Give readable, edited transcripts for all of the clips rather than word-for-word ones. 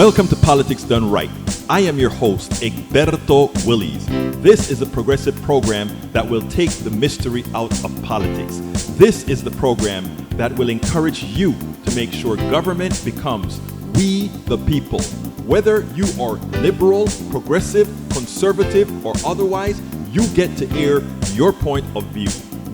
Welcome to Politics Done Right. I am your host, Egberto Willies. This is a progressive program that will take the mystery out of politics. This is the program that will encourage you to make sure government becomes we the people. Whether you are liberal, progressive, conservative, or otherwise, you get to air your point of view.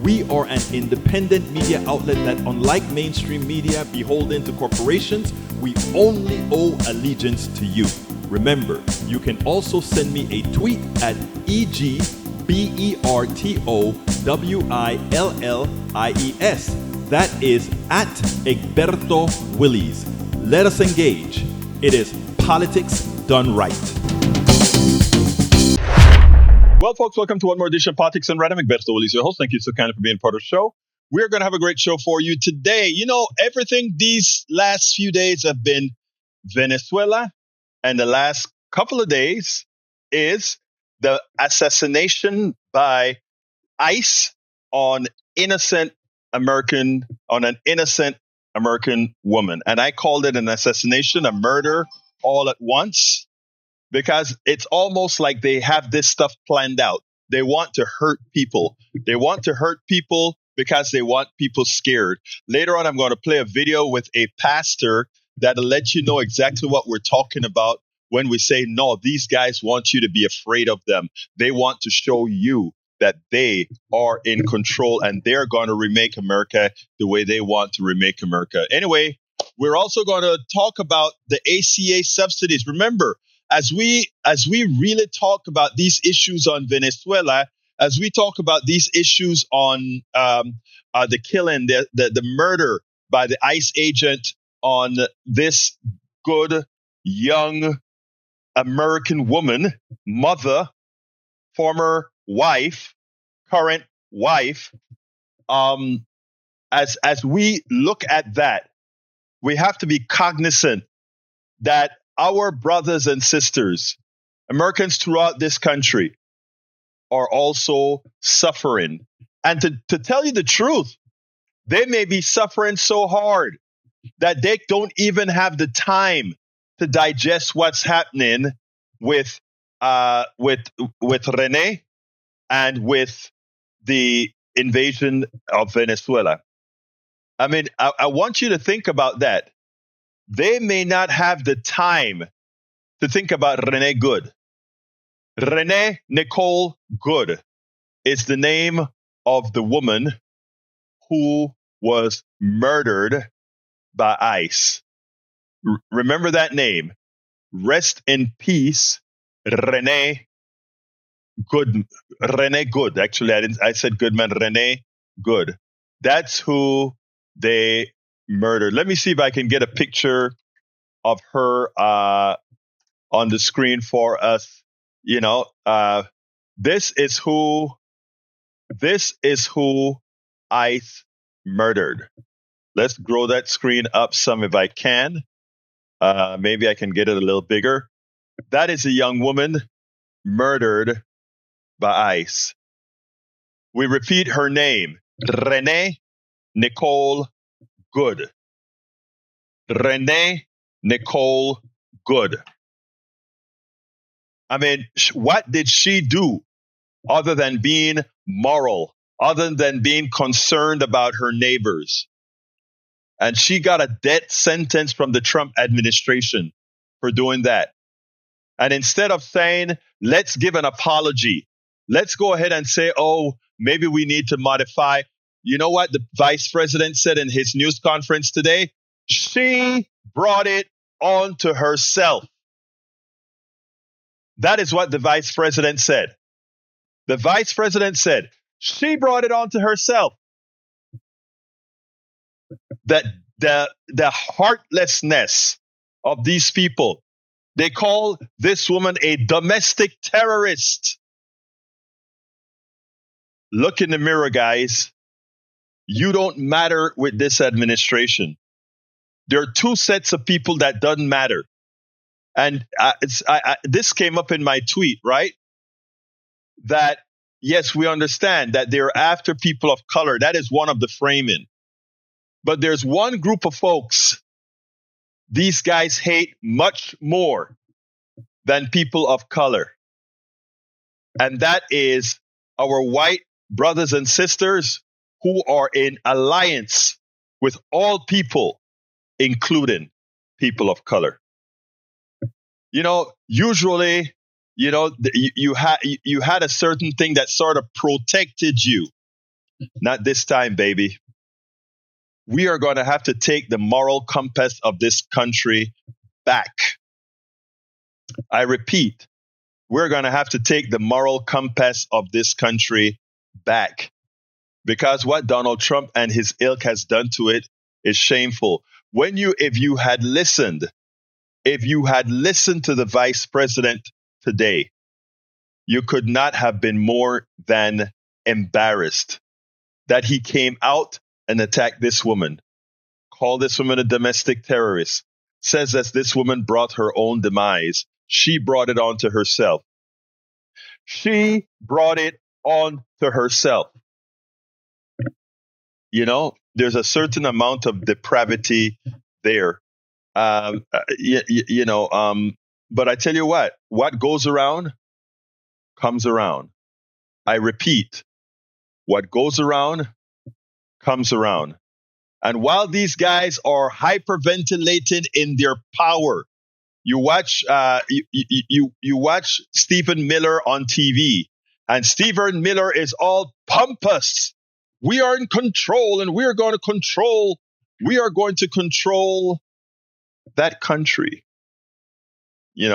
We are an independent media outlet that, unlike mainstream media beholden to corporations, we only owe allegiance to you. Remember, you can also send me a tweet at EGBERTOWILLIES. That is at Egberto Willies. Let us engage. It is Politics Done Right. Well, folks, welcome to one more edition of Politics Done Right. I'm Egberto Willies, your host. Thank you so kindly for being part of the show. We're going to have a great show for you today. You know, everything these last few days have been Venezuela, and the last couple of days is the assassination by ICE on an innocent American woman. And I called it an assassination, a murder all at once, because it's almost like they have this stuff planned out. They want to hurt people. They want to hurt people because they want people scared. Later on, I'm going to play a video with a pastor that'll let you know exactly what we're talking about when we say, no, these guys want you to be afraid of them. They want to show you that they are in control and they're going to remake America the way they want to remake America. Anyway, we're also going to talk about the ACA subsidies. Remember, as we really talk about these issues on Venezuela, as we talk about these issues on the killing, the murder by the ICE agent on this good young American woman, mother, former wife, current wife, as we look at that, we have to be cognizant that our brothers and sisters, Americans throughout this country, are also suffering. And to tell you the truth, they may be suffering so hard that they don't even have the time to digest what's happening with Rene and with the invasion of Venezuela. I mean, I want you to think about that. They may not have the time to think about Rene Good. Rene Nicole Good is the name of the woman who was murdered by ICE. Remember that name. Rest in peace, Rene Good. Rene Good. Actually, I said Goodman. Rene Good. That's who they murdered. Let me see if I can get a picture of her on the screen for us. You know, this is who ICE murdered. Let's grow that screen up some if I can. Maybe I can get it a little bigger. That is a young woman murdered by ICE. We repeat her name, Rene Nicole Good. Rene Nicole Good. I mean, what did she do other than being moral, other than being concerned about her neighbors? And she got a death sentence from the Trump administration for doing that. And instead of saying, let's give an apology, let's go ahead and say, oh, maybe we need to modify. You know what the vice president said in his news conference today? She brought it on to herself. That is what the vice president said. The vice president said, she brought it on to herself. That the heartlessness of these people, they call this woman a domestic terrorist. Look in the mirror, guys. You don't matter with this administration. There are two sets of people that doesn't matter. And this came up in my tweet, right? That, yes, we understand that they're after people of color. That is one of the framing. But there's one group of folks these guys hate much more than people of color. And that is our white brothers and sisters who are in alliance with all people, including people of color. Usually, you had a certain thing that sort of protected you. Not this time, baby. We are going to have to take the moral compass of this country back. I repeat, we're going to have to take the moral compass of this country back, because what Donald Trump and his ilk has done to it is shameful. If you had listened to the vice president today, you could not have been more than embarrassed that he came out and attacked this woman, called this woman a domestic terrorist, says that this woman brought her own demise. She brought it on to herself. She brought it on to herself. There's a certain amount of depravity there. But I tell you what goes around comes around. I repeat, what goes around comes around. And while these guys are hyperventilating in their power, you watch you watch Stephen Miller on TV, and Stephen Miller is all pompous. We are in control, and we are going to control that country. They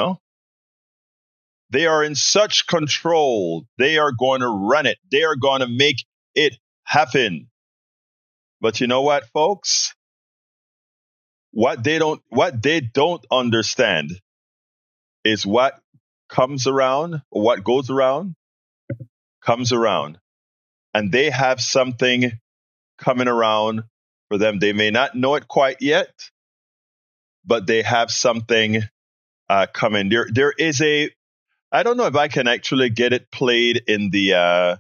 are in such control. They are going to run it. They are going to make it happen. But you know what, folks? What they don't understand is what comes around, or what goes around comes around. And they have something coming around for them. They may not know it quite yet, but they have something coming. There is I don't know if I can actually get it played in the.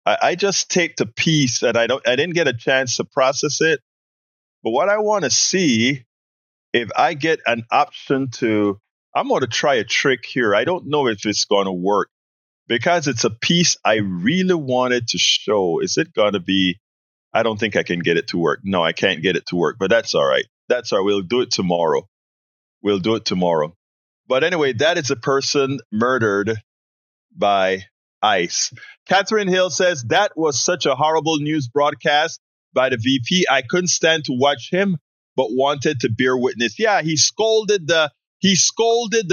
I just taped a piece that I didn't get a chance to process it. But what I want to see, if I get an option to, I'm going to try a trick here. I don't know if it's going to work, because it's a piece I really wanted to show. Is it going to be? I don't think I can get it to work. No, I can't get it to work, but that's all right. That's all right. We'll do it tomorrow. But anyway, that is a person murdered by ICE. Catherine Hill says, that was such a horrible news broadcast by the VP. I couldn't stand to watch him, but wanted to bear witness. Yeah, he scolded the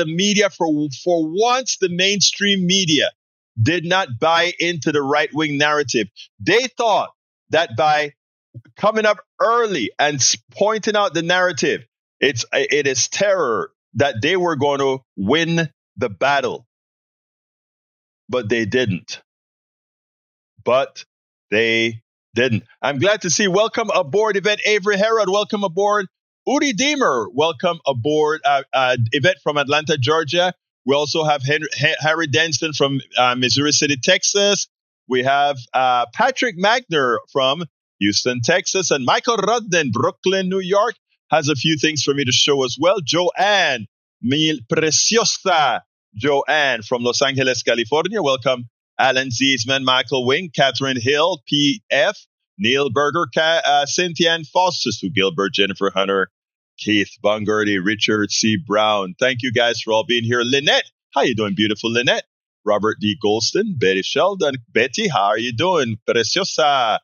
media for once. The mainstream media did not buy into the right-wing narrative. They thought that by coming up early and pointing out the narrative, it is terror, that they were going to win the battle. But they didn't. I'm glad to see. Welcome aboard, Yvette Avery Herod. Welcome aboard, Udi Deemer. Welcome aboard, Yvette from Atlanta, Georgia. We also have Harry Denson from Missouri City, Texas. We have Patrick Magner from Houston, Texas. And Michael Rudden, Brooklyn, New York, has a few things for me to show as well. Joanne, Mil Preciosa Joanne from Los Angeles, California. Welcome. Alan Ziesman, Michael Wing, Catherine Hill, P.F., Neil Berger, Cynthia Ann Foster, Sue Gilbert, Jennifer Hunter, Keith Bungardy, Richard C. Brown. Thank you guys for all being here. Lynette, how you doing, beautiful Lynette? Robert D. Golston, Betty Sheldon. Betty, how are you doing? Preciosa.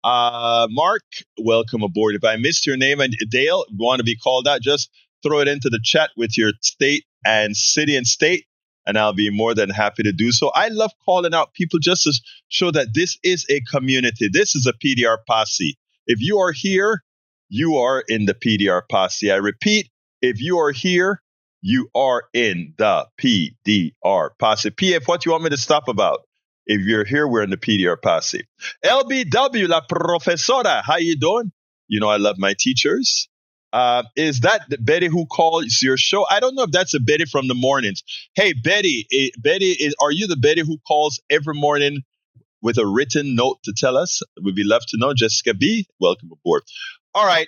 Mark, welcome aboard. If I missed your name, and Dale, want to be called out, just throw it into the chat with your state and city and state, and I'll be more than happy to do so. I love calling out people just to show that this is a community. This is a PDR posse. If you are here, you are in the PDR posse. I repeat, if you are here, you are in the PDR posse. PF, what do you want me to stop about? If you're here, we're in the PDR posse. LBW, La Profesora, how you doing? You know I love my teachers. Is that the Betty who calls your show? I don't know if that's a Betty from the mornings. Hey, Betty, are you the Betty who calls every morning with a written note to tell us? We'd be love to know. Jessica B., welcome aboard. All right.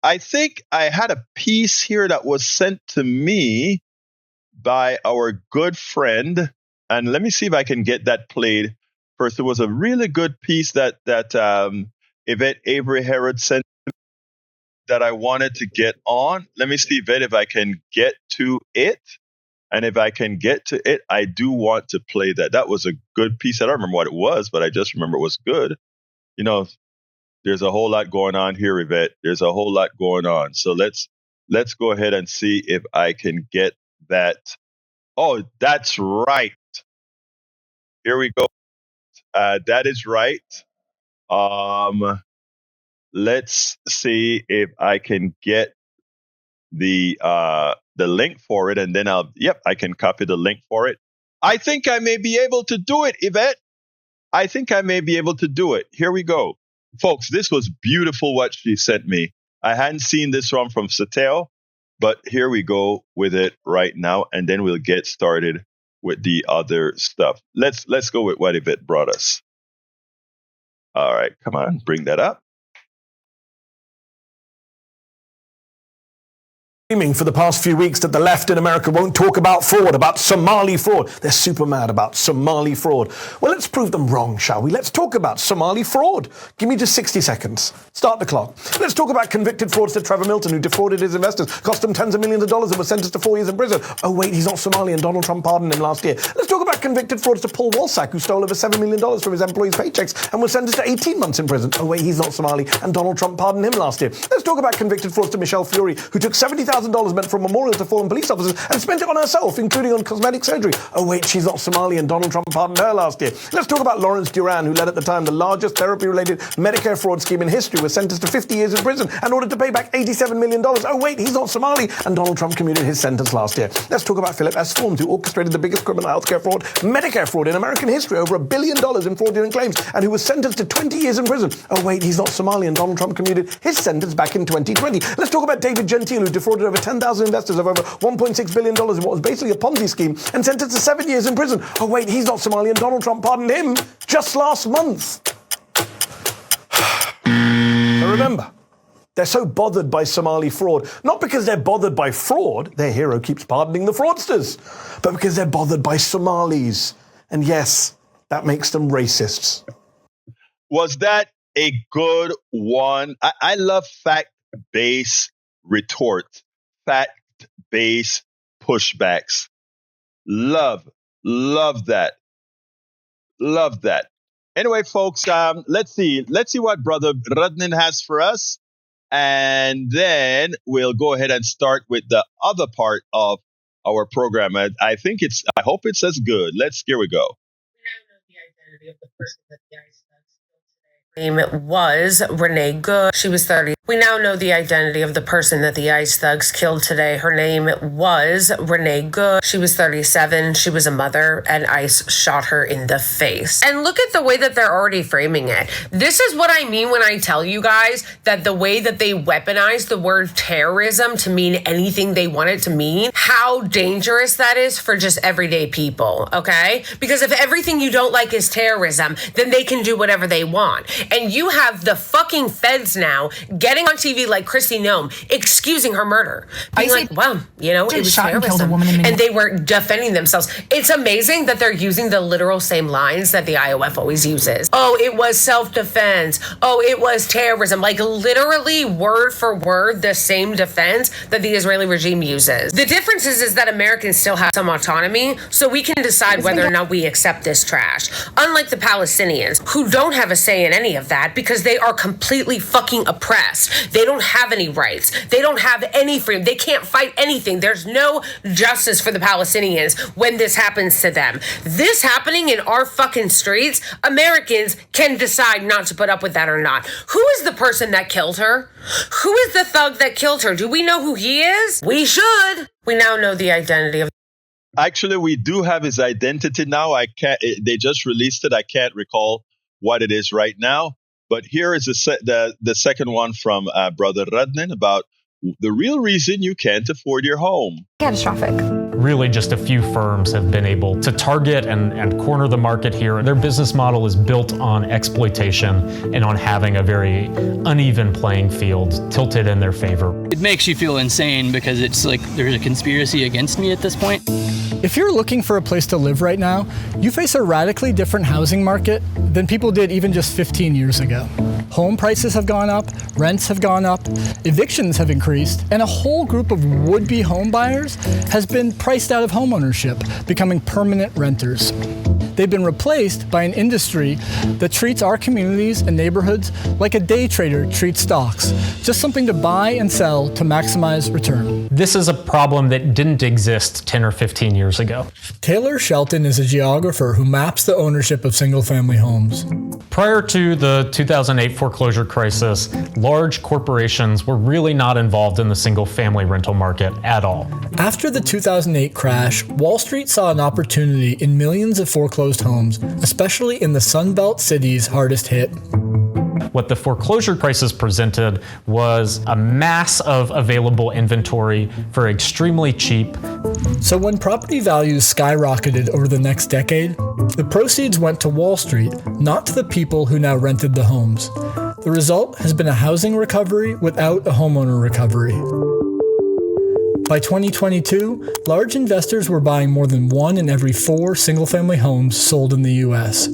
I think I had a piece here that was sent to me by our good friend, and let me see if I can get that played first. It was a really good piece that Yvette Avery Herod sent that I wanted to get on. Let me see, Yvette, if I can get to it. And if I can get to it, I do want to play that. That was a good piece. I don't remember what it was, but I just remember it was good. You know, there's a whole lot going on here, Yvette. There's a whole lot going on. So let's go ahead and see if I can get that. Oh, that's right. Here we go. That is right. Let's see if I can get the link for it, and then I can copy the link for it. I think I may be able to do it, Yvette. I think I may be able to do it. Here we go. Folks, this was beautiful what she sent me. I hadn't seen this one from Sateo, but here we go with it right now, and then we'll get started with the other stuff. Let's go with what Yvette brought us. All right, come on, bring that up. For the past few weeks that the left in America won't talk about fraud, about Somali fraud. They're super mad about Somali fraud. Well, let's prove them wrong, shall we? Let's talk about Somali fraud. Give me just 60 seconds. Start the clock. Let's talk about convicted fraudster Trevor Milton, who defrauded his investors, cost them tens of millions of dollars and was sentenced to 4 years in prison. Oh, wait, he's not Somali and Donald Trump pardoned him last year. Let's talk about convicted fraudster Paul Walsack, who stole over $7 million from his employees' paychecks and was sentenced to 18 months in prison. Oh, wait, he's not Somali and Donald Trump pardoned him last year. Let's talk about convicted fraudster Michelle Fury, who took $70,000 meant for a memorial to fallen police officers and spent it on herself, including on cosmetic surgery. Oh, wait, she's not Somali and Donald Trump pardoned her last year. Let's talk about Lawrence Duran, who led at the time the largest therapy-related Medicare fraud scheme in history, was sentenced to 50 years in prison and ordered to pay back $87 million. Oh, wait, he's not Somali and Donald Trump commuted his sentence last year. Let's talk about Philip S. Storms, who orchestrated the biggest criminal healthcare fraud, Medicare fraud in American history, over $1 billion in fraudulent claims, and who was sentenced to 20 years in prison. Oh, wait, he's not Somali and Donald Trump commuted his sentence back in 2020. Let's talk about David Gentile, who defrauded over 10,000 investors of over $1.6 billion in what was basically a Ponzi scheme and sentenced to 7 years in prison. Oh, wait, he's not Somali and Donald Trump pardoned him just last month. So remember, they're so bothered by Somali fraud, not because they're bothered by fraud, their hero keeps pardoning the fraudsters, but because they're bothered by Somalis. And yes, that makes them racists. Was that a good one? I love fact-based retort, fact-based pushbacks. Love that. Love that. Anyway, folks, let's see what Brother Radnin has for us. And then we'll go ahead and start with the other part of our program. I hope it's as good. Here we go. We now know the identity of the person that the ICE name was Renee Good. She was 30. We now know the identity of the person that the ICE thugs killed today. Her name was Renee Good. She was 37. She was a mother, and ICE shot her in the face. And look at the way that they're already framing it. This is what I mean when I tell you guys that the way that they weaponize the word terrorism to mean anything they want it to mean, how dangerous that is for just everyday people, okay? Because if everything you don't like is terrorism, then they can do whatever they want. And you have the fucking feds now getting on TV like Kristi Noem, excusing her murder. Being like, well, it was terrorism. And they were defending themselves. It's amazing that they're using the literal same lines that the IOF always uses. Oh, it was self-defense. Oh, it was terrorism. Like literally word for word, the same defense that the Israeli regime uses. The difference is that Americans still have some autonomy, so we can decide whether or not we accept this trash. Unlike the Palestinians, who don't have a say in any of that because they are completely fucking oppressed. They don't have any rights. They don't have any freedom. They can't fight anything. There's no justice for the Palestinians when this happens to them. This happening in our fucking streets, Americans can decide not to put up with that or not. Who is the person that killed her? Who is the thug that killed her? Do we know who he is? We should. We now know the identity of. Actually, we do have his identity now. They just released it. I can't recall what it is right now. But here is the second one from Brother Radnin about the real reason you can't afford your home. Catastrophic. Really just a few firms have been able to target and corner the market here. Their business model is built on exploitation and on having a very uneven playing field tilted in their favor. It makes you feel insane because it's like there's a conspiracy against me at this point. If you're looking for a place to live right now, you face a radically different housing market than people did even just 15 years ago. Home prices have gone up, rents have gone up, evictions have increased, and a whole group of would-be home buyers has been priced out of homeownership, becoming permanent renters. They've been replaced by an industry that treats our communities and neighborhoods like a day trader treats stocks, just something to buy and sell to maximize return. This is a problem that didn't exist 10 or 15 years ago. Taylor Shelton is a geographer who maps the ownership of single-family homes. Prior to the 2008 foreclosure crisis, large corporations were really not involved in the single-family rental market at all. After the 2008 crash, Wall Street saw an opportunity in millions of foreclosed homes, especially in the Sunbelt cities hardest hit. What the foreclosure crisis presented was a mass of available inventory for extremely cheap. So when property values skyrocketed over the next decade, the proceeds went to Wall Street, not to the people who now rented the homes. The result has been a housing recovery without a homeowner recovery. By 2022, large investors were buying more than 1 in every 4 single-family homes sold in the U.S.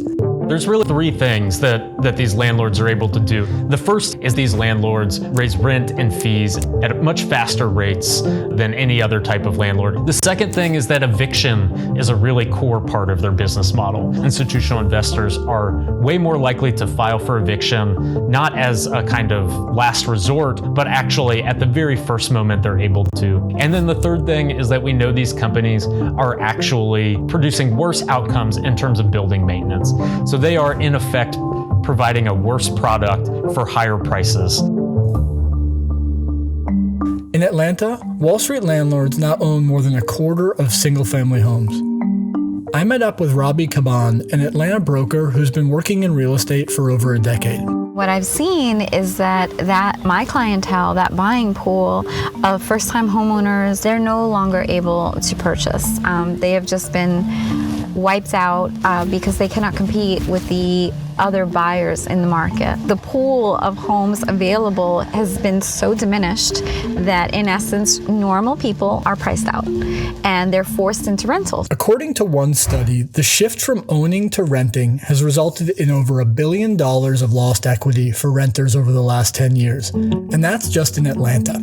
There's really 3 things that these landlords are able to do. The first is these landlords raise rent and fees at much faster rates than any other type of landlord. The second thing is that eviction is a really core part of their business model. Institutional investors are way more likely to file for eviction, not as a kind of last resort, but actually at the very first moment they're able to. And then the third thing is that we know these companies are actually producing worse outcomes in terms of building maintenance. So they are, in effect, providing a worse product for higher prices. In Atlanta, Wall Street landlords now own more than a quarter of single-family homes. I met up with Robbie Caban, an Atlanta broker who's been working in real estate for over a decade. What I've seen is that my clientele, that buying pool of first-time homeowners, they're no longer able to purchase. They have just been wiped out because they cannot compete with the other buyers in the market. The pool of homes available has been so diminished that, in essence, normal people are priced out and they're forced into rentals. According to one study, the shift from owning to renting has resulted in over $1 billion of lost equity for renters over the last 10 years. And that's just in Atlanta.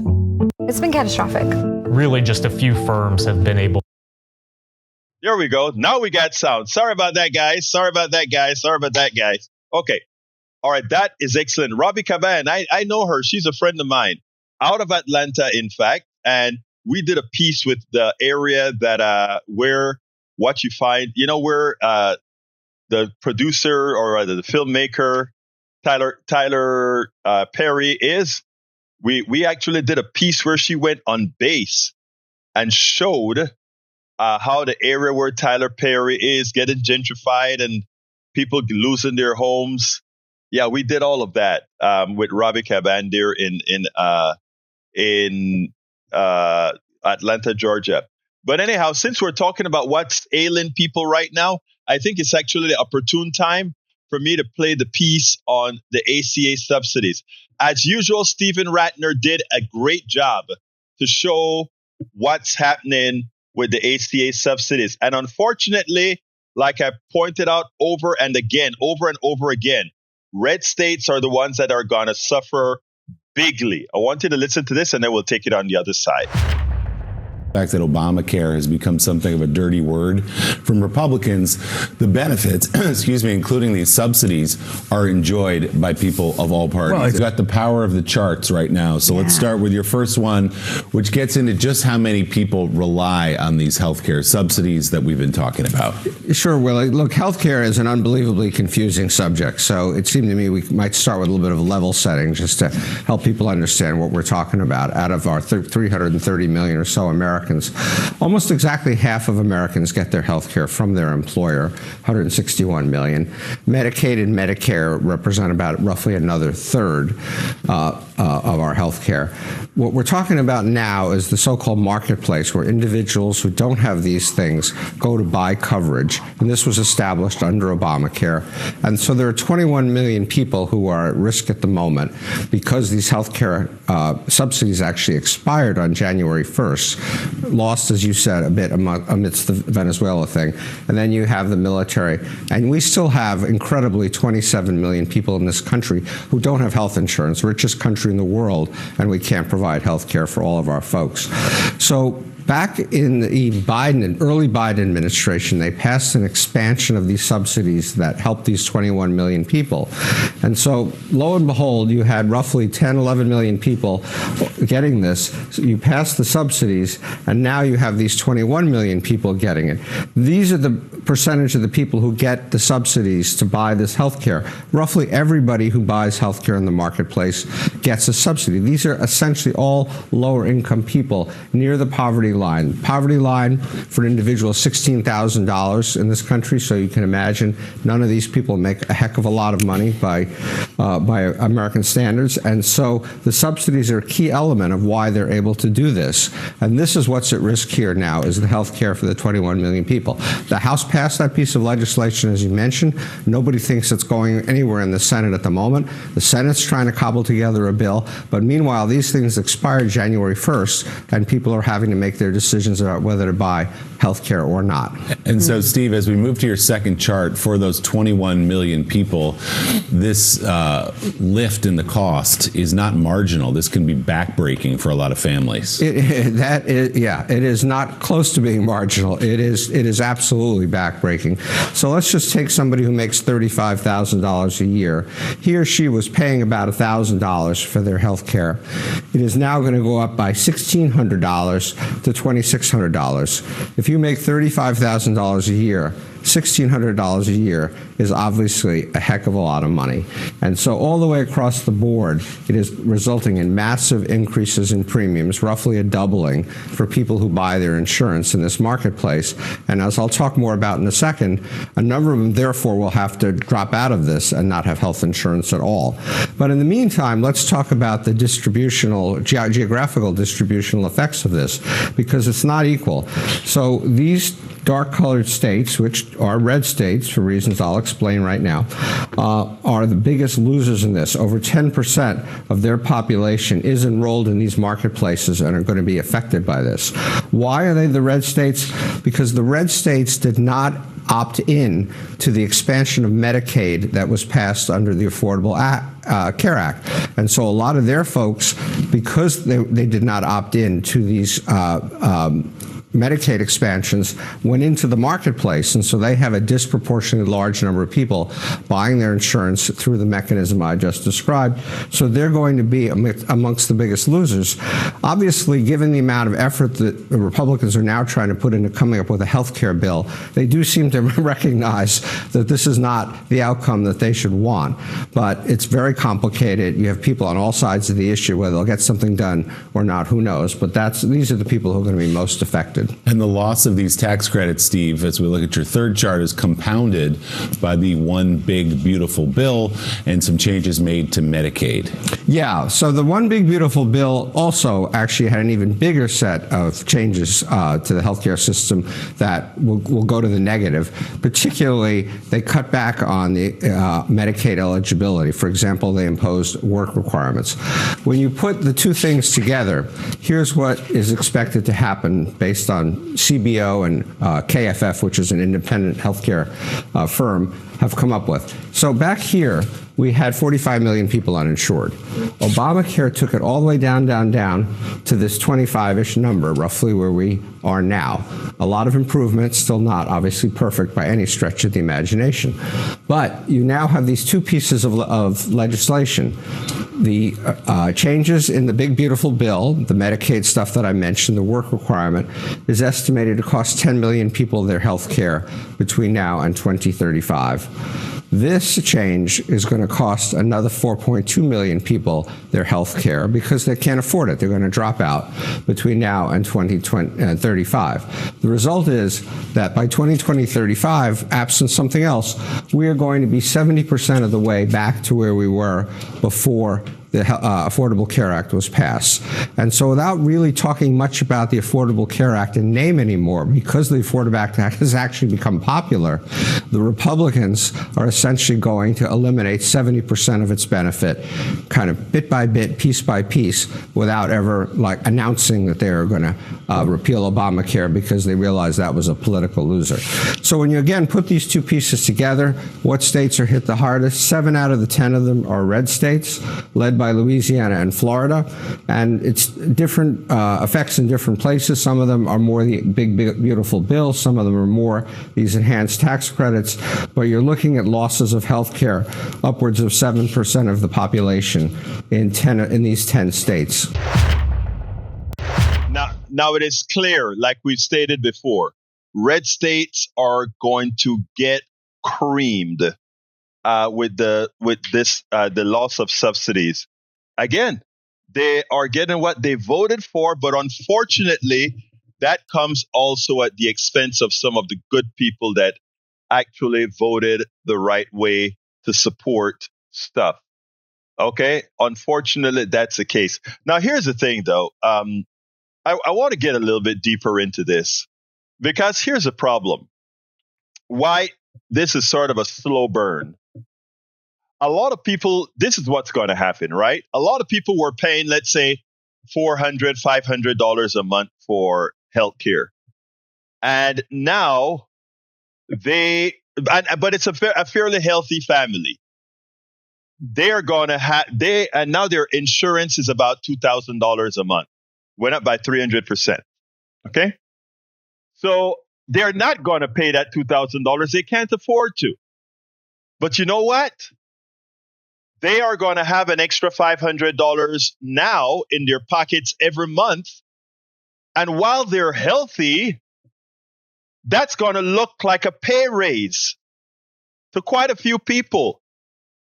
It's been catastrophic. Really just a few firms have been able. There we go. Now we got sound. Sorry about that, guys. Okay. All right. That is excellent. Robbie Caban, I know her. She's a friend of mine out of Atlanta, in fact. And we did a piece with the area that where what you find, where the producer or the filmmaker, Tyler Perry is. We actually did a piece where she went on base and showed how the area where Tyler Perry is getting gentrified and people losing their homes. Yeah, we did all of that with Robbie Caban there in Atlanta, Georgia. But anyhow, since we're talking about what's ailing people right now, I think it's actually the opportune time for me to play the piece on the ACA subsidies. As usual, Stephen Ratner did a great job to show what's happening with the ACA subsidies. And unfortunately, like I pointed out over and over again, red states are the ones that are going to suffer bigly. I want you to listen to this and then we'll take it on the other side. The fact that Obamacare has become something of a dirty word from Republicans, the benefits, including these subsidies, are enjoyed by people of all parties. Well, you've got the power of the charts right now. So let's start with your first one, which gets into just how many people rely on these healthcare subsidies that we've been talking about. Sure, Willie. Look, healthcare is an unbelievably confusing subject. So it seemed to me we might start with a little bit of a level setting just to help people understand what we're talking about. Out of our 330 million or so Americans, almost exactly half of Americans get their health care from their employer, 161 million. Medicaid and Medicare represent about roughly another third. our health care. What we're talking about now is the so-called marketplace, where individuals who don't have these things go to buy coverage. And this was established under Obamacare. And so there are 21 million people who are at risk at the moment because these health care subsidies actually expired on January 1st, lost, as you said, a bit amidst the Venezuela thing. And then you have the military. And we still have, incredibly, 27 million people in this country who don't have health insurance, richest country in the world, and we can't provide health care for all of our folks. So back in the early Biden administration, they passed an expansion of these subsidies that helped these 21 million people. And so, lo and behold, you had roughly 10, 11 million people getting this. So you passed the subsidies, and now you have these 21 million people getting it. These are the percentage of the people who get the subsidies to buy this health care. Roughly everybody who buys health care in the marketplace gets a subsidy. These are essentially all lower income people near the poverty line. Poverty line for an individual is $16,000 in this country, so you can imagine none of these people make a heck of a lot of money by American standards. And so the subsidies are a key element of why they're able to do this. And this is what's at risk here now, is the health care for the 21 million people. The House passed that piece of legislation, as you mentioned. Nobody thinks it's going anywhere in the Senate at the moment. The Senate's trying to cobble together a bill, but meanwhile, these things expired January 1st, and people are having to make their decisions about whether to buy health care or not. And so, Steve, as we move to your second chart, for those 21 million people, this lift in the cost is not marginal. This can be backbreaking for a lot of families. It is not close to being marginal. It is absolutely backbreaking. So let's just take somebody who makes $35,000 a year. He or she was paying about $1,000 for their health care. It is now going to go up by $1,600 to $2,600. If you make $35,000 a year, $1,600 a year is obviously a heck of a lot of money. And so all the way across the board, it is resulting in massive increases in premiums, roughly a doubling for people who buy their insurance in this marketplace. And as I'll talk more about in a second, a number of them therefore will have to drop out of this and not have health insurance at all. But in the meantime, let's talk about the geographical distributional effects of this, because it's not equal. So these dark-colored states, which are red states for reasons I'll explain right now, are the biggest losers in this. Over 10% of their population is enrolled in these marketplaces and are going to be affected by this. Why are they the red states? Because the red states did not opt in to the expansion of Medicaid that was passed under the Affordable Care Act. And so a lot of their folks, because they did not opt in to these Medicaid expansions, went into the marketplace, and so they have a disproportionately large number of people buying their insurance through the mechanism I just described. So they're going to be amongst the biggest losers. Obviously, given the amount of effort that the Republicans are now trying to put into coming up with a health care bill, they do seem to recognize that this is not the outcome that they should want. But it's very complicated. You have people on all sides of the issue. Whether they'll get something done or not, who knows? But these are the people who are going to be most affected. And the loss of these tax credits, Steve, as we look at your third chart, is compounded by the one big beautiful bill and some changes made to Medicaid. Yeah, so the one big beautiful bill also actually had an even bigger set of changes to the healthcare system that will go to the negative. Particularly, they cut back on the Medicaid eligibility. For example, they imposed work requirements. When you put the two things together, here's what is expected to happen based on CBO and KFF, which is an independent healthcare firm, have come up with. So back here, we had 45 million people uninsured. Obamacare took it all the way down to this 25-ish number, roughly where we are now. A lot of improvements, still not obviously perfect by any stretch of the imagination. But you now have these two pieces of legislation. The changes in the big beautiful bill, the Medicaid stuff that I mentioned, the work requirement, is estimated to cost 10 million people their health care between now and 2035. This change is going to cost another 4.2 million people their health care because they can't afford it. They're going to drop out between now and 2035. The result is that by 2035, absent something else, we are going to be 70% of the way back to where we were before the Affordable Care Act was passed. And so without really talking much about the Affordable Care Act in name anymore, because the Affordable Act has actually become popular, the Republicans are essentially going to eliminate 70% of its benefit, kind of bit by bit, piece by piece, without ever like announcing that they are going to repeal Obamacare, because they realize that was a political loser. So when you again put these two pieces together, what states are hit the hardest? 7 out of the 10 of them are red states, led by Louisiana and Florida, and it's different effects in different places. Some of them are more the big, beautiful bill. Some of them are more these enhanced tax credits. But you're looking at losses of health care upwards of 7% of the population in these 10 states. Now it is clear, like we've stated before, red states are going to get creamed with the loss of subsidies. Again, they are getting what they voted for, but unfortunately, that comes also at the expense of some of the good people that actually voted the right way to support stuff. Okay? Unfortunately, that's the case. Now, here's the thing, though. I want to get a little bit deeper into this, because here's a problem. Why this is sort of a slow burn. A lot of people, this is what's going to happen, right? A lot of people were paying, let's say, $400, $500 a month for healthcare. And now but it's a fairly healthy family. They're going to and now their insurance is about $2,000 a month. Went up by 300%. Okay? So they're not going to pay that $2,000. They can't afford to. But you know what? They are going to have an extra $500 now in their pockets every month. And while they're healthy, that's going to look like a pay raise to quite a few people.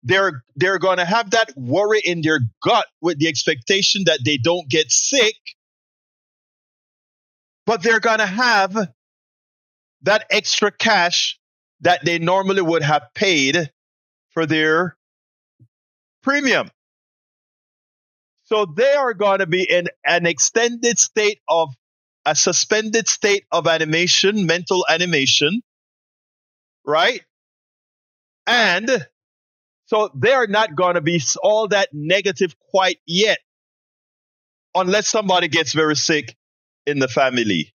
They're going to have that worry in their gut with the expectation that they don't get sick. But they're going to have that extra cash that they normally would have paid for their premium. So they are going to be in an extended state of a suspended state of animation, mental animation, right? And so they are not going to be all that negative quite yet, unless somebody gets very sick in the family.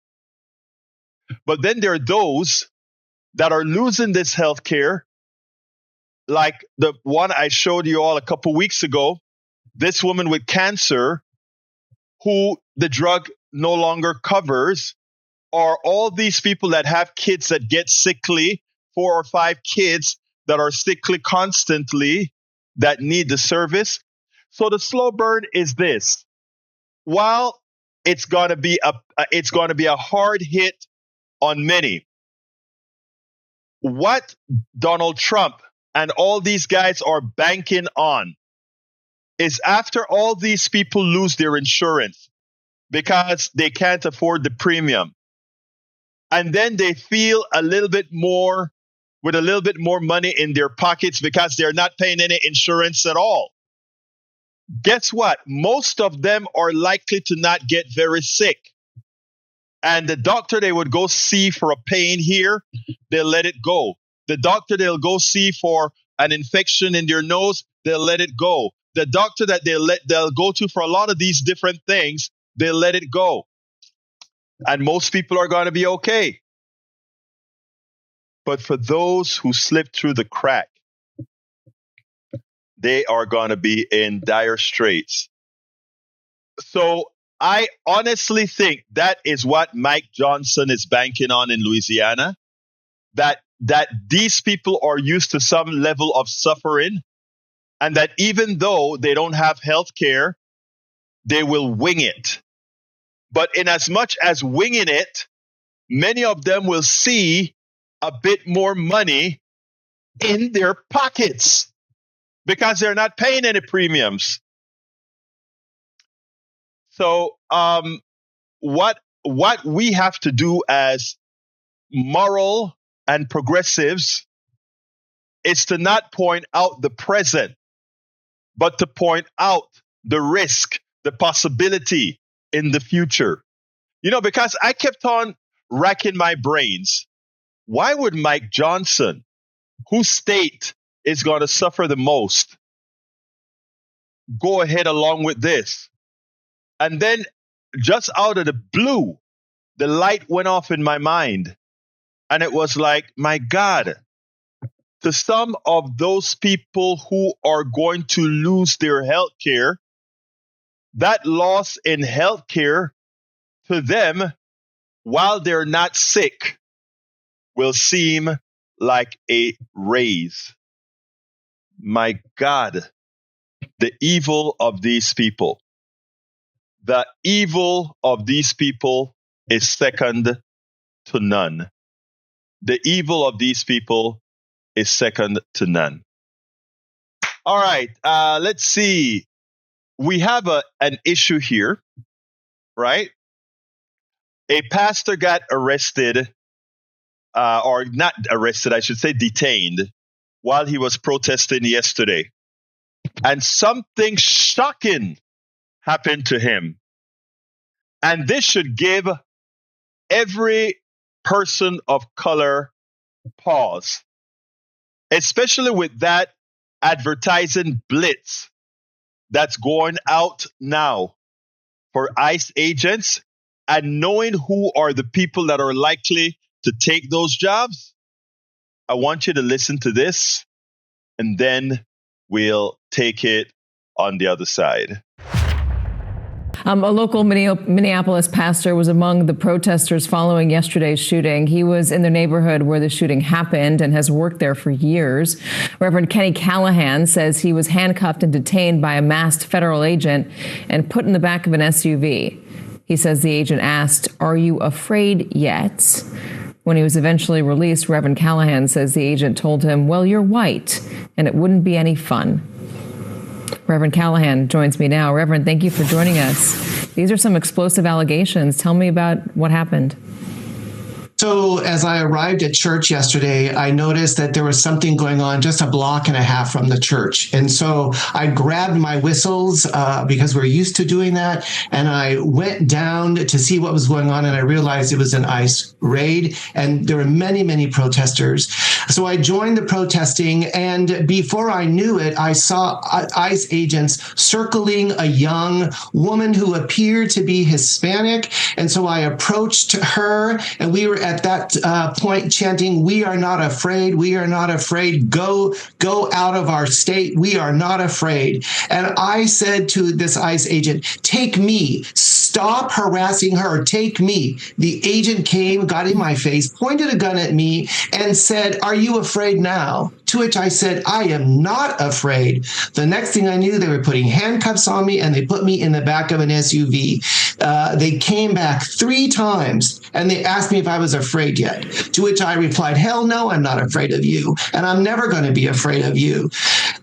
But then there are those that are losing this health care, like the one I showed you all a couple weeks ago, this woman with cancer who the drug no longer covers, or all these people that have kids that get sickly, 4 or 5 kids that are sickly constantly, that need the service. So the slow burn is this. While it's going to be a hard hit on many, what Donald Trump and all these guys are banking on is after all these people lose their insurance because they can't afford the premium, and then they feel a little bit more money in their pockets because they're not paying any insurance at all. Guess what? Most of them are likely to not get very sick. And the doctor they would go see for a pain here, they'll let it go. The doctor they'll go see for an infection in their nose, they'll let it go. The doctor that they'll go to for a lot of these different things, they'll let it go. And most people are going to be okay. But for those who slip through the crack, they are going to be in dire straits. So I honestly think that is what Mike Johnson is banking on in Louisiana, that these people are used to some level of suffering, and that even though they don't have health care, they will wing it. But in as much as winging it, many of them will see a bit more money in their pockets because they're not paying any premiums. So what we have to do as moral and progressives is to not point out the present, but to point out the risk, the possibility in the future. Because I kept on racking my brains. Why would Mike Johnson, whose state is going to suffer the most, go ahead along with this? And then just out of the blue, the light went off in my mind. And it was like, my God, to some of those people who are going to lose their health care, that loss in health care to them, while they're not sick, will seem like a raise. My God, the evil of these people. The evil of these people is second to none. The evil of these people is second to none. All right, let's see. We have an issue here, right? A pastor got arrested, or not arrested, I should say detained, while he was protesting yesterday. And something shocking happened to him. And this should give every person of color pause, especially with that advertising blitz that's going out now for ICE agents, and knowing who are the people that are likely to take those jobs. I want you to listen to this, and then we'll take it on the other side. A local Minneapolis pastor was among the protesters following yesterday's shooting. He was in the neighborhood where the shooting happened and has worked there for years. Reverend Kenny Callahan says he was handcuffed and detained by a masked federal agent and put in the back of an SUV. He says the agent asked, "Are you afraid yet?" When he was eventually released, Reverend Callahan says the agent told him, "Well, you're white, and it wouldn't be any fun." Reverend Callahan joins me now. Reverend, thank you for joining us. These are some explosive allegations. Tell me about what happened. So as I arrived at church yesterday, I noticed that there was something going on just a block and a half from the church. And so I grabbed my whistles because we're used to doing that. And I went down to see what was going on. And I realized it was an ICE raid. And there were many, many protesters. So I joined the protesting. And before I knew it, I saw ICE agents circling a young woman who appeared to be Hispanic. And so I approached her, and we were at that point chanting, "We are not afraid. We are not afraid. Go out of our state. We are not afraid." And I said to this ICE agent, "Take me. Stop harassing her. Take me." The agent came, got in my face, pointed a gun at me, and said, "Are you afraid now?" To which I said, "I am not afraid." The next thing I knew, they were putting handcuffs on me, and they put me in the back of an SUV. They came back 3 times, and they asked me if I was afraid yet. To which I replied, "Hell no, I'm not afraid of you, and I'm never going to be afraid of you."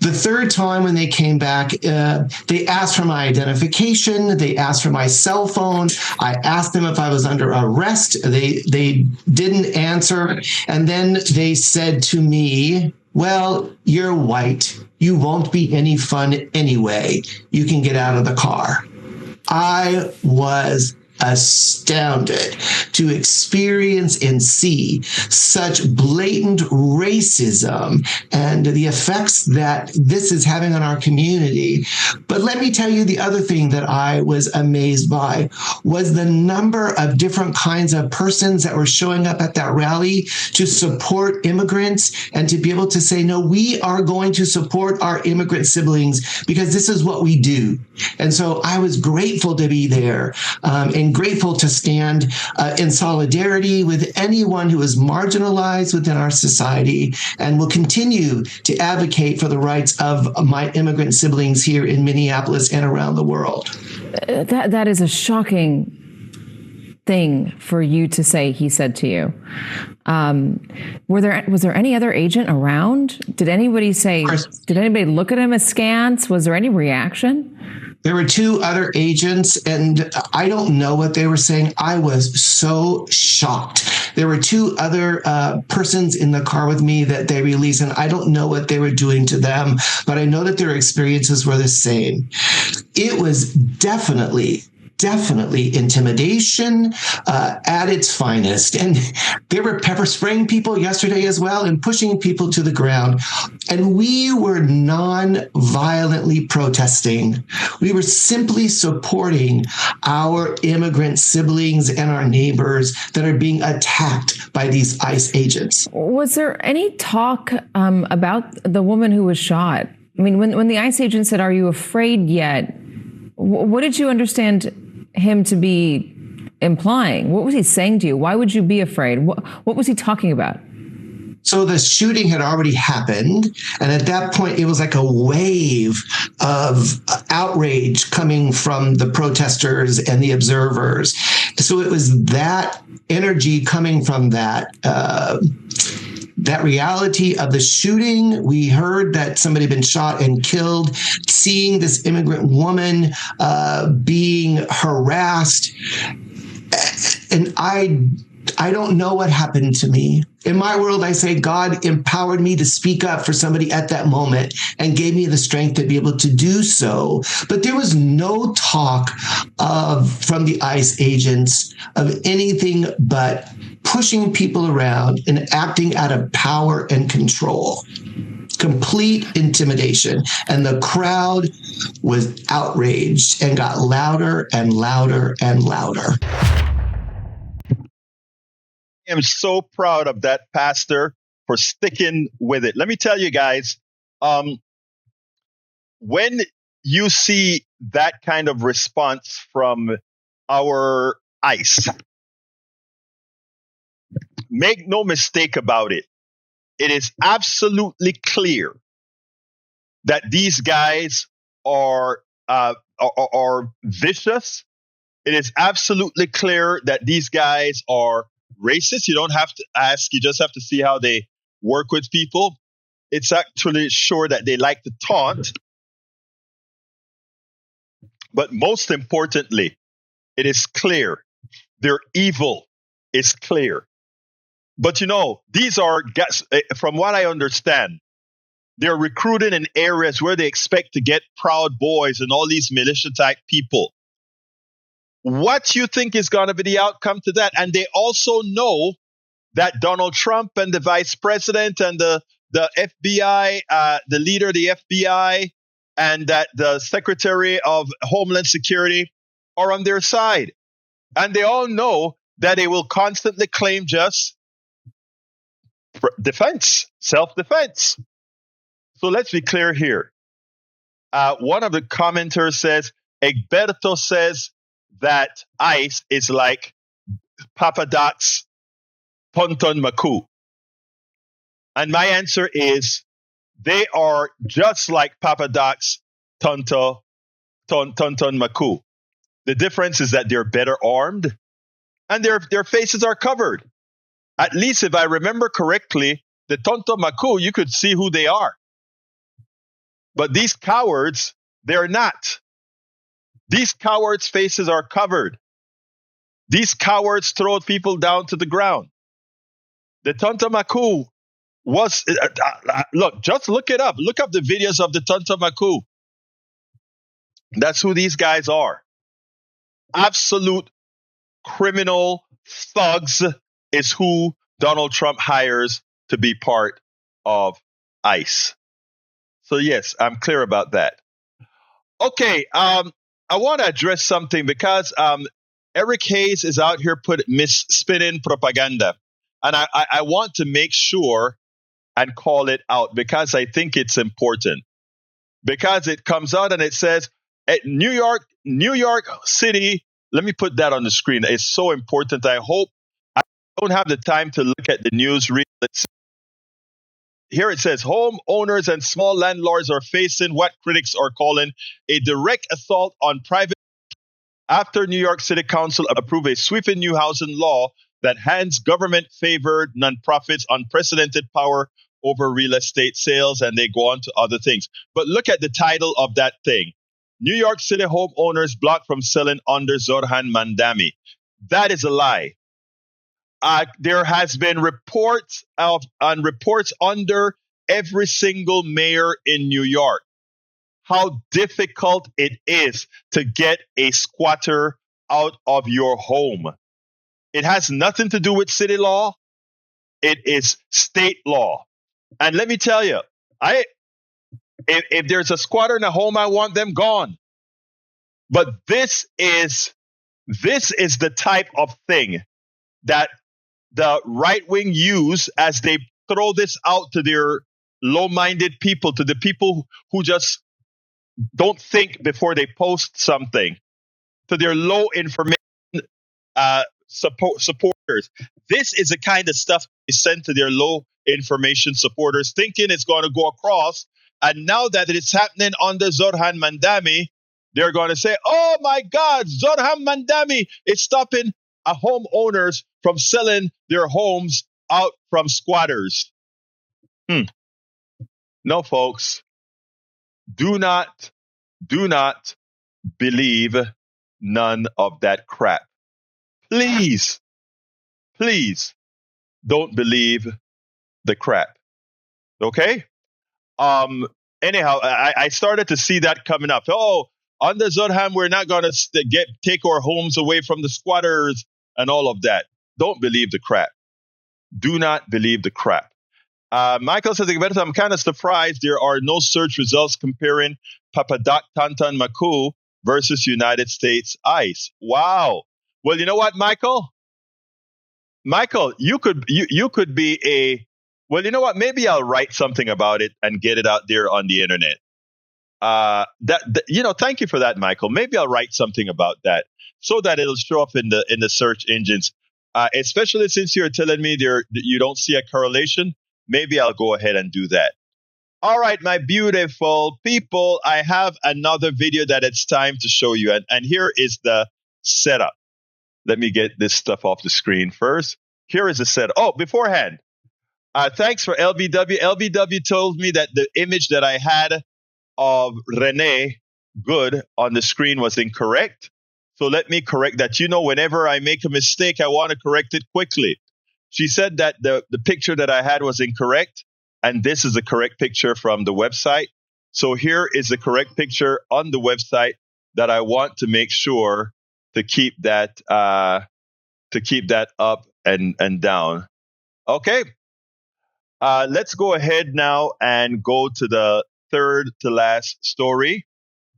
The 3rd time when they came back, they asked for my identification. They asked for my cell phone. I asked them if I was under arrest. They didn't answer. And then they said to me, "Well, you're white. You won't be any fun anyway. You can get out of the car." I was astounded to experience and see such blatant racism and the effects that this is having on our community. But let me tell you, the other thing that I was amazed by was the number of different kinds of persons that were showing up at that rally to support immigrants and to be able to say, no, we are going to support our immigrant siblings because this is what we do. And so I was grateful to be there and grateful to stand in solidarity with anyone who is marginalized within our society, and will continue to advocate for the rights of my immigrant siblings here in Minneapolis and around the world. That is a shocking thing for you to say, he said to you. Was there any other agent around? Did anybody look at him askance? Was there any reaction? There were two other agents, and I don't know what they were saying. I was so shocked. There were two other persons in the car with me that they released, and I don't know what they were doing to them, but I know that their experiences were the same. It was definitely intimidation at its finest. And they were pepper spraying people yesterday as well and pushing people to the ground. And we were non-violently protesting. We were simply supporting our immigrant siblings and our neighbors that are being attacked by these ICE agents. Was there any talk about the woman who was shot? I mean, when the ICE agent said, "Are you afraid yet?" What did you understand him to be implying? What was he saying to you? Why would you be afraid? What was he talking about? So the shooting had already happened. And at that point, it was like a wave of outrage coming from the protesters and the observers. So it was that energy coming from that reality of the shooting. We heard that somebody had been shot and killed, seeing this immigrant woman being harassed. And I don't know what happened to me. In my world, I say God empowered me to speak up for somebody at that moment and gave me the strength to be able to do so. But there was no talk from the ICE agents of anything but pushing people around and acting out of power and control. Complete intimidation. And the crowd was outraged and got louder and louder and louder. I am so proud of that pastor for sticking with it. Let me tell you guys, when you see that kind of response from our ICE, make no mistake about it. It is absolutely clear that these guys are vicious. It is absolutely clear that these guys are racist. You don't have to ask. You just have to see how they work with people. It's actually sure that they like to taunt. But most importantly, it is clear. Their evil is clear. But these are, from what I understand, they're recruited in areas where they expect to get Proud Boys and all these militia type people. What you think is going to be the outcome to that? And they also know that Donald Trump and the vice president and the FBI, the leader of the FBI, and that the secretary of Homeland Security are on their side. And they all know that they will constantly claim just defense, self-defense. So let's be clear here. One of the commenters says, Egberto says that ICE is like Papa Doc's Tonton Maku. And my answer is they are just like Papa Doc's Tonton Maku. The difference is that they're better armed and their faces are covered. At least if I remember correctly, the Tonton Maku, you could see who they are. But these cowards, they're not. These cowards' faces are covered. These cowards throw people down to the ground. The Tonton Maku was, just look it up. Look up the videos of the Tonton Maku. That's who these guys are. Absolute criminal thugs is who Donald Trump hires to be part of ICE. So yes, I'm clear about that. Okay, I want to address something because Eric Hayes is out here spinning propaganda. And I want to make sure and call it out because I think it's important. Because it comes out and it says, at New York City, let me put that on the screen. It's so important. I don't have the time to look at the news. Here it says, homeowners and small landlords are facing what critics are calling a direct assault on private after New York City Council approved a sweeping new housing law that hands government-favored nonprofits unprecedented power over real estate sales, and they go on to other things. But look at the title of that thing. New York City homeowners blocked from selling under Zoran Mandami. That is a lie. There has been reports under every single mayor in New York how difficult it is to get a squatter out of your home. It has nothing to do with city law. It is state law. And let me tell you, if there's a squatter in a home, I want them gone. But this is the type of thing that the right wing use as they throw this out to their low-minded people, to the people who just don't think before they post something, to their low information supporters. This is the kind of stuff they send to their low information supporters, thinking it's going to go across. And now that it's happening under Zoran Mandami, they're going to say, oh my God, Zoran Mandami is stopping homeowners from selling their homes out from squatters. No, folks. Do not believe none of that crap. Please don't believe the crap. Okay? Anyhow, I started to see that coming up. Oh, under Zoran, we're not going to take our homes away from the squatters and all of that. Don't believe the crap. Do not believe the crap. Michael says, I'm kind of surprised there are no search results comparing Papadak Tantan Maku versus United States ICE. Wow. Well, you know what, Michael? Michael, you could be well, you know what? Maybe I'll write something about it and get it out there on the internet. Thank you for that, Michael. Maybe I'll write something about that so that it'll show up in the search engines. Especially since you're telling me you don't see a correlation. Maybe I'll go ahead and do that. All right, my beautiful people, I have another video that it's time to show you. And here is the setup. Let me get this stuff off the screen first. Here is the setup. Oh, beforehand, thanks for LBW. LBW told me that the image that I had of Renee Good on the screen was incorrect. So let me correct that. Whenever I make a mistake, I want to correct it quickly. She said that the picture that I had was incorrect, and this is the correct picture from the website. So here is the correct picture on the website that I want to make sure to keep that up and down. Okay. Let's go ahead now and go to the third to last story.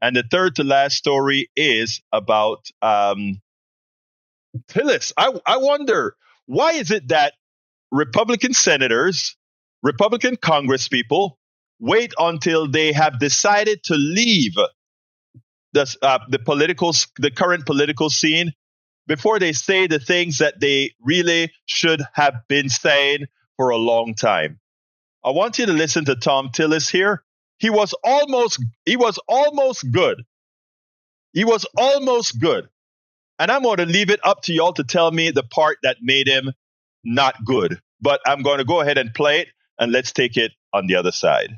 And the third to last story is about Tillis. I wonder, why is it that Republican senators, Republican congresspeople wait until they have decided to leave the current political scene before they say the things that they really should have been saying for a long time? I want you to listen to Tom Tillis here. He was almost good. He was almost good. And I'm going to leave it up to y'all to tell me the part that made him not good. But I'm going to go ahead and play it, and let's take it on the other side.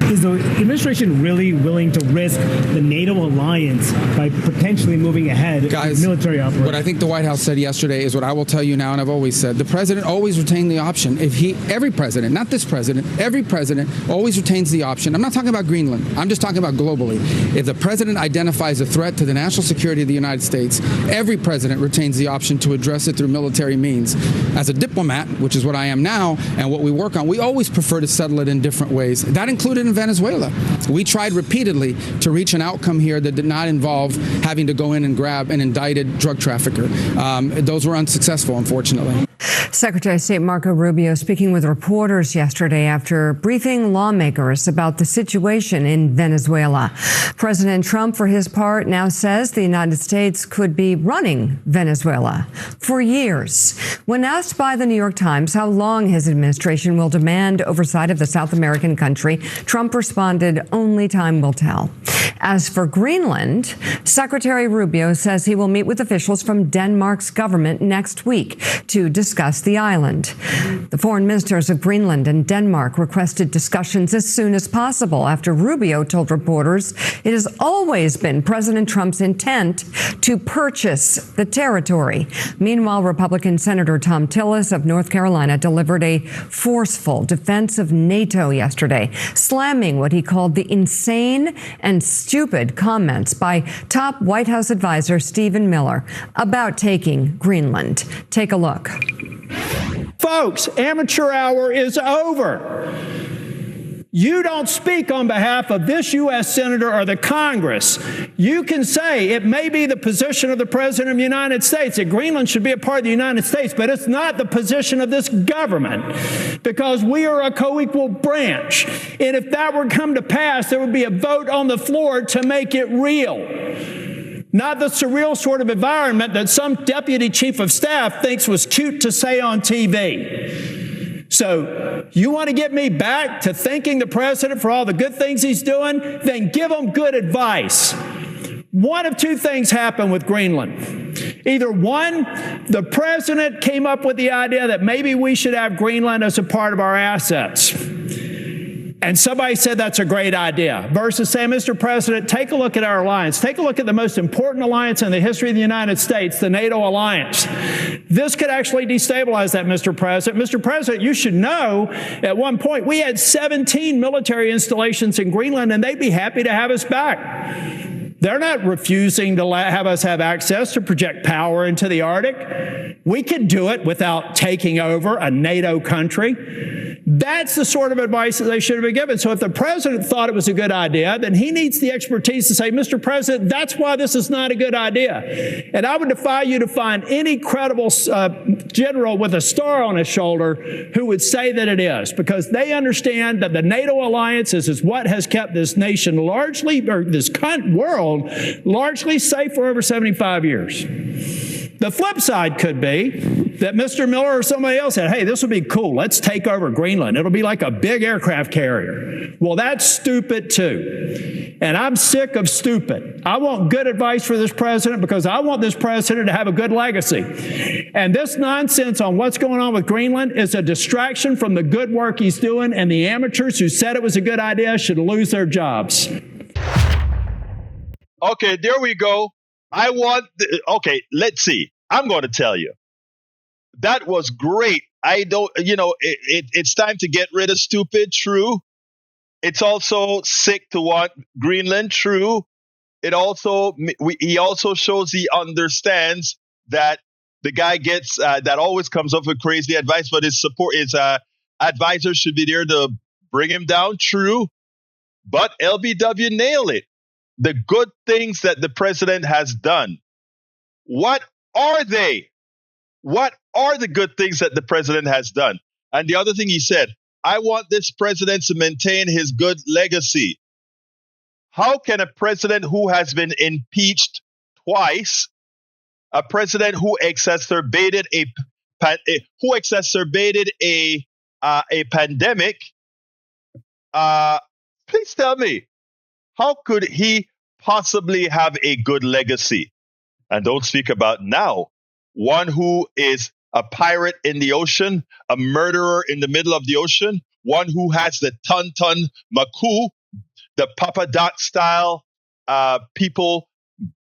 Is the administration really willing to risk the NATO alliance by potentially moving ahead with military operations? What I think the White House said yesterday is what I will tell you now, and I've always said. The president always retained the option. Every president, not this president, every president always retains the option. I'm not talking about Greenland. I'm just talking about globally. If the president identifies a threat to the national security of the United States, every president retains the option to address it through military means. As a diplomat, which is what I am now, and what we work on, we always prefer to settle it in different ways. That included in Venezuela. We tried repeatedly to reach an outcome here that did not involve having to go in and grab an indicted drug trafficker. Those were unsuccessful, unfortunately. Secretary of State Marco Rubio speaking with reporters yesterday after briefing lawmakers about the situation in Venezuela. President Trump, for his part, now says the United States could be running Venezuela for years. When asked by the New York Times how long his administration will demand oversight of the South American country, Trump responded, only time will tell. As for Greenland, Secretary Rubio says he will meet with officials from Denmark's government next week to discuss the island. The foreign ministers of Greenland and Denmark requested discussions as soon as possible after Rubio told reporters it has always been President Trump's intent to purchase the territory. Meanwhile, Republican Senator Tom Tillis of North Carolina delivered a forceful defense of NATO yesterday, slamming what he called the insane and stupid comments by top White House advisor Stephen Miller about taking Greenland. Take a look. Folks, amateur hour is over. You don't speak on behalf of this U.S. Senator or the Congress. You can say it may be the position of the President of the United States that Greenland should be a part of the United States, but it's not the position of this government because we are a co-equal branch. And if that were to come to pass, there would be a vote on the floor to make it real. Not the surreal sort of environment that some deputy chief of staff thinks was cute to say on TV. So you want to get me back to thanking the president for all the good things he's doing? Then give him good advice. One of two things happened with Greenland. Either one, the president came up with the idea that maybe we should have Greenland as a part of our assets. And somebody said that's a great idea, versus saying, Mr. President, take a look at our alliance. Take a look at the most important alliance in the history of the United States, the NATO alliance. This could actually destabilize that, Mr. President. Mr. President, you should know at one point we had 17 military installations in Greenland, and they'd be happy to have us back. They're not refusing to have us have access to project power into the Arctic. We could do it without taking over a NATO country. That's the sort of advice that they should have been given. So if the president thought it was a good idea, then he needs the expertise to say, Mr. President, that's why this is not a good idea. And I would defy you to find any credible general with a star on his shoulder who would say that it is, because they understand that the NATO alliances is what has kept this nation largely, or this world, largely safe for over 75 years. The flip side could be that Mr. Miller or somebody else said, hey, this would be cool. Let's take over Greenland. It'll be like a big aircraft carrier. Well, that's stupid too. And I'm sick of stupid. I want good advice for this president because I want this president to have a good legacy. And this nonsense on what's going on with Greenland is a distraction from the good work he's doing, and the amateurs who said it was a good idea should lose their jobs. Okay, there we go. Let's see. I'm going to tell you. That was great. It's time to get rid of stupid, true. It's also sick to want Greenland, true. He also shows he understands that the guy gets, that always comes up with crazy advice, but his advisors should be there to bring him down, true. But LBW nailed it. The good things that the president has done. What are they? What are the good things that the president has done? And the other thing he said, I want this president to maintain his good legacy. How can a president who has been impeached twice, a president who exacerbated a pandemic, please tell me, how could he possibly have a good legacy? And don't speak about now, one who is a pirate in the ocean, a murderer in the middle of the ocean, one who has the ton Maku, the Papa Doc style, people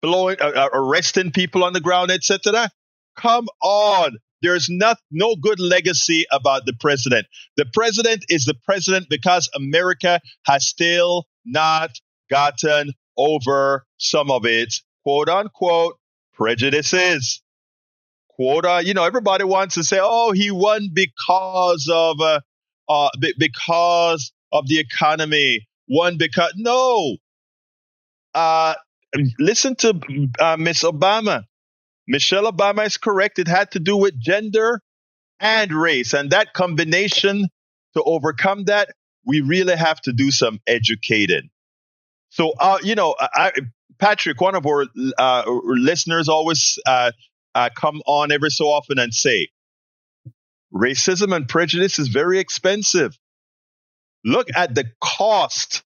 arresting people on the ground, etc. Come on. There's no good legacy about the president. The president is the president because America has still not gotten over some of its quote unquote prejudices. Everybody wants to say, oh, he won because of the economy. No. Listen to Miss Obama. Michelle Obama is correct. It had to do with gender and race. And that combination, to overcome that, we really have to do some educating. So, Patrick, one of our listeners always come on every so often and say, racism and prejudice is very expensive. Look at the cost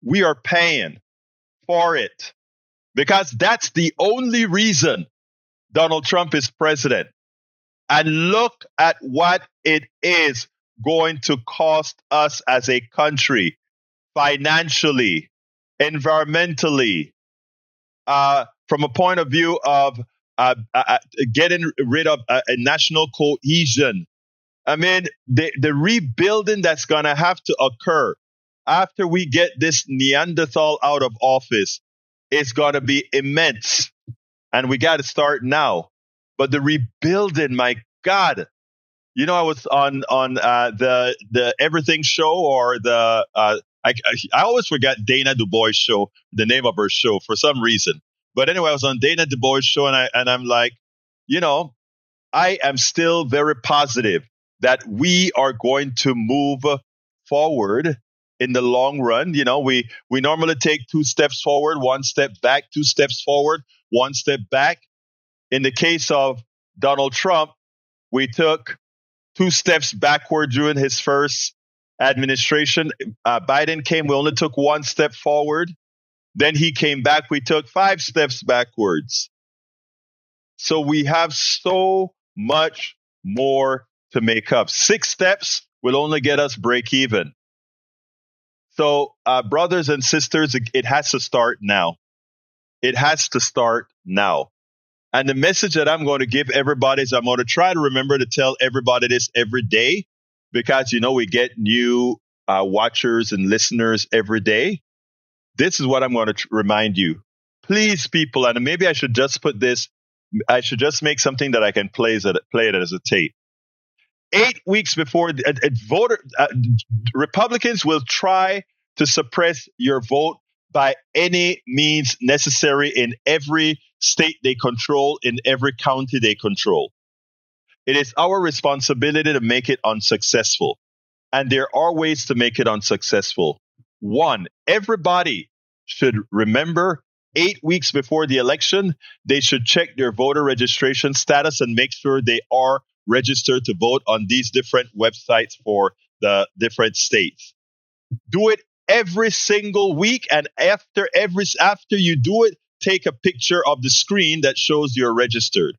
we are paying for it, because that's the only reason Donald Trump is president. And look at what it is going to cost us as a country, financially, environmentally, from a point of view of getting rid of a national cohesion. I mean, the rebuilding that's going to have to occur after we get this Neanderthal out of office is going to be immense. And we got to start now. But the rebuilding, my God, you know, I was on the Everything show, or the I always forget Dana Du Bois show, the name of her show for some reason. But anyway, I was on Dana Du Bois show, and I'm like, you know, I am still very positive that we are going to move forward in the long run. You know, we normally take 2 steps forward, 1 step back, 2 steps forward, 1 step back. In the case of Donald Trump, we took 2 steps backward during his first administration. Biden came, we only took 1 step forward. Then he came back, we took 5 steps backwards. So we have so much more to make up. 6 steps will only get us break even. So, brothers and sisters, it has to start now. It has to start now. And the message that I'm going to give everybody is I'm going to try to remember to tell everybody this every day, because, you know, we get new watchers and listeners every day. This is what I'm going to remind you. Please, people, and maybe I should just put this, I should just make something that I can play it as a tape. 8 weeks before Republicans will try to suppress your vote by any means necessary in every state they control, in every county they control. It is our responsibility to make it unsuccessful. And there are ways to make it unsuccessful. 1, everybody should remember 8 weeks before the election, they should check their voter registration status and make sure they are registered to vote on these different websites for the different states. Do it every single week, and after you do it, take a picture of the screen that shows you're registered.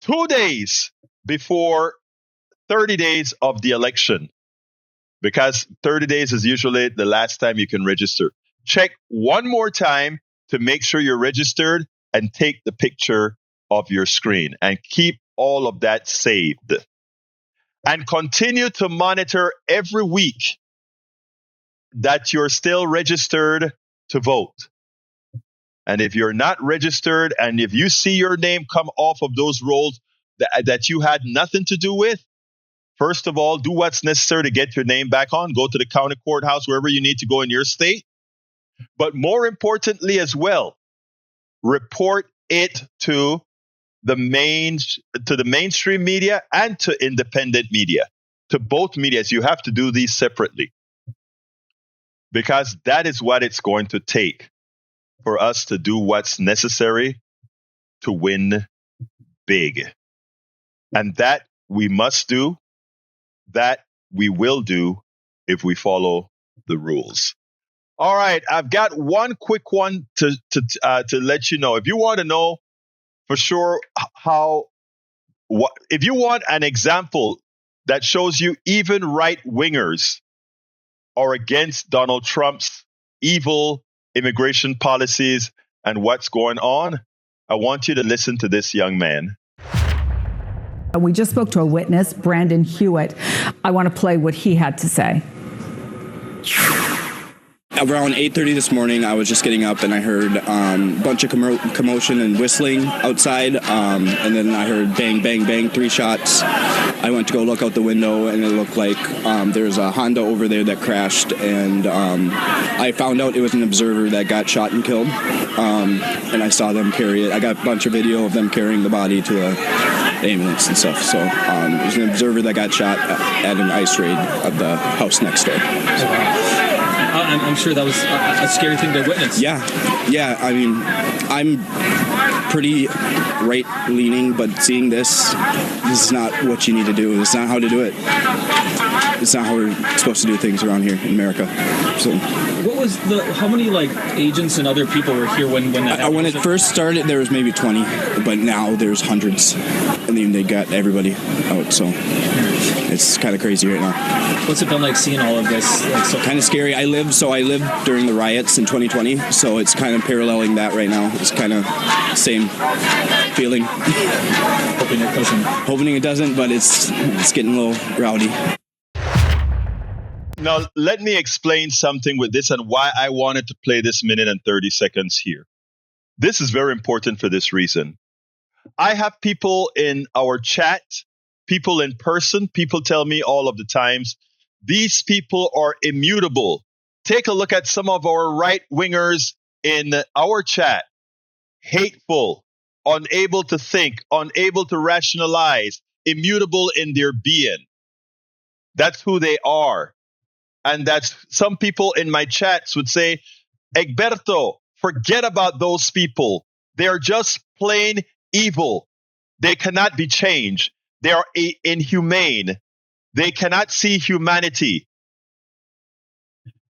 2 days before 30 days of the election, because 30 days is usually the last time you can register. Check one more time to make sure you're registered and take the picture of your screen and keep all of that saved. And continue to monitor every week that you're still registered to vote. And if you're not registered, and if you see your name come off of those rolls that you had nothing to do with, first of all, do what's necessary to get your name back on. Go to the county courthouse, wherever you need to go in your state. But more importantly as well, report it to the mainstream media and to independent media, to both medias. You have to do these separately, because that is what it's going to take for us to do what's necessary to win big. And that we must do, that we will do if we follow the rules. All right, I've got one quick one to let you know. If you want to know for sure if you want an example that shows you even right-wingers are against Donald Trump's evil immigration policies and what's going on, I want you to listen to this young man. We just spoke to a witness, Brandon Hewitt. I want to play what he had to say. Around 8:30 this morning, I was just getting up and I heard a bunch of commotion and whistling outside. And then I heard bang, bang, bang, 3 shots. I went to go look out the window and it looked like there's a Honda over there that crashed. And I found out it was an observer that got shot and killed. And I saw them carry it. I got a bunch of video of them carrying the body to the ambulance and stuff. So it was an observer that got shot at an ICE raid of the house next door. So, I'm sure that was a scary thing to witness. Yeah. I mean, I'm pretty right-leaning, but seeing this is not what you need to do. This is not how to do it. it's not how we're supposed to do things around here in America. So, how many agents and other people were here when that happened? When it first started, there was maybe 20, but now there's hundreds, and then they got everybody out. So it's kind of crazy right now. What's it been like seeing all of this? Kind of scary. I lived during the riots in 2020, so it's kind of paralleling that right now. It's kind of same feeling. Hoping it doesn't, but it's getting a little rowdy. Now, let me explain something with this and why I wanted to play this minute and 30 seconds here. This is very important for this reason. I have people in our chat, people in person, people tell me all of the times, these people are immutable. Take a look at some of our right-wingers in our chat. Hateful, unable to think, unable to rationalize, immutable in their being. That's who they are. And that's some people in my chats would say, Egberto, forget about those people. They're just plain evil. They cannot be changed. They are inhumane. They cannot see humanity.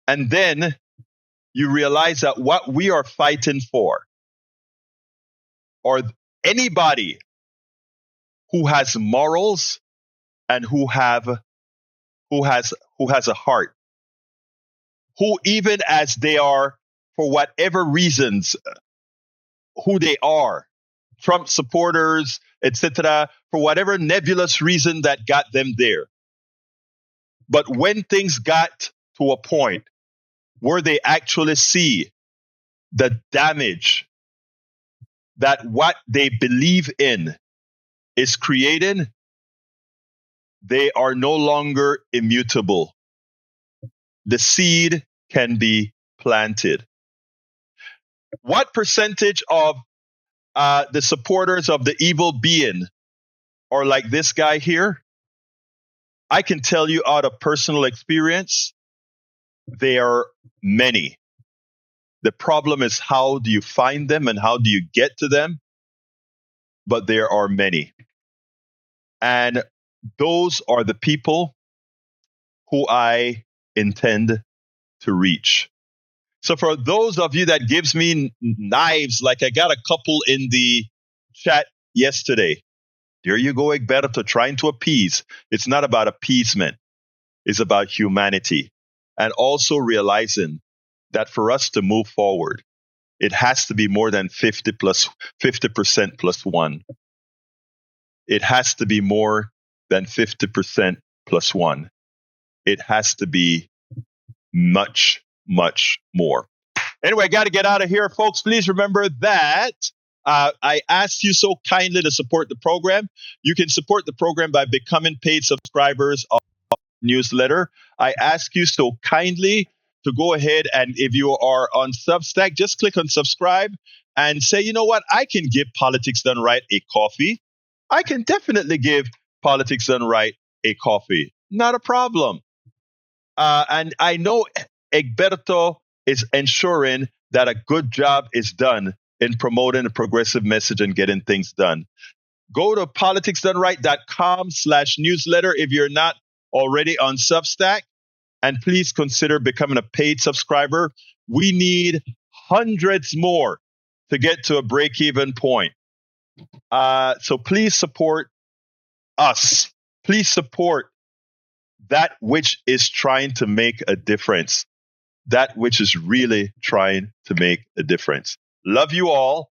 And then you realize that what we are fighting for, or anybody who has morals and who has a heart, who even as they are, for whatever reasons, who they are, Trump supporters, etc., for whatever nebulous reason that got them there. But when things got to a point where they actually see the damage that what they believe in is creating, they are no longer immutable. The seed can be planted. What percentage of the supporters of the evil being are like this guy here? I can tell you out of personal experience, there are many. The problem is, how do you find them and how do you get to them? But there are many. And those are the people who I intend to reach. So for those of you that gives me knives, like I got a couple in the chat yesterday. There you go, Egberto, trying to appease. It's not about appeasement. It's about humanity. And also realizing that for us to move forward, it has to be more than 50% plus one. It has to be more than 50% plus one. It has to be much, much more. Anyway, I got to get out of here, folks. Please remember that I asked you so kindly to support the program. You can support the program by becoming paid subscribers of the newsletter. I ask you so kindly to go ahead and if you are on Substack, just click on subscribe and say, you know what, I can give Politics Done Right a coffee. I can definitely give Politics Done Right a coffee. Not a problem. And I know Egberto is ensuring that a good job is done in promoting a progressive message and getting things done. Go to politicsdoneright.com/newsletter if you're not already on Substack. And please consider becoming a paid subscriber. We need hundreds more to get to a break-even point. So please support us. Please support that which is trying to make a difference. That which is really trying to make a difference. Love you all.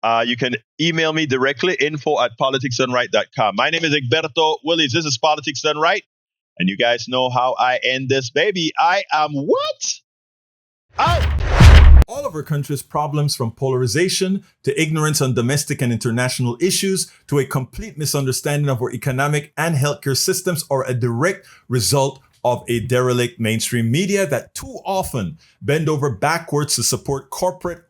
You can email me directly, info@politicsdoneright.com. My name is Egberto Willies. This is Politics Done Right. And you guys know how I end this, baby. I am what? Out! All of our country's problems, from polarization to ignorance on domestic and international issues to a complete misunderstanding of our economic and healthcare systems, are a direct result of a derelict mainstream media that too often bend over backwards to support corporate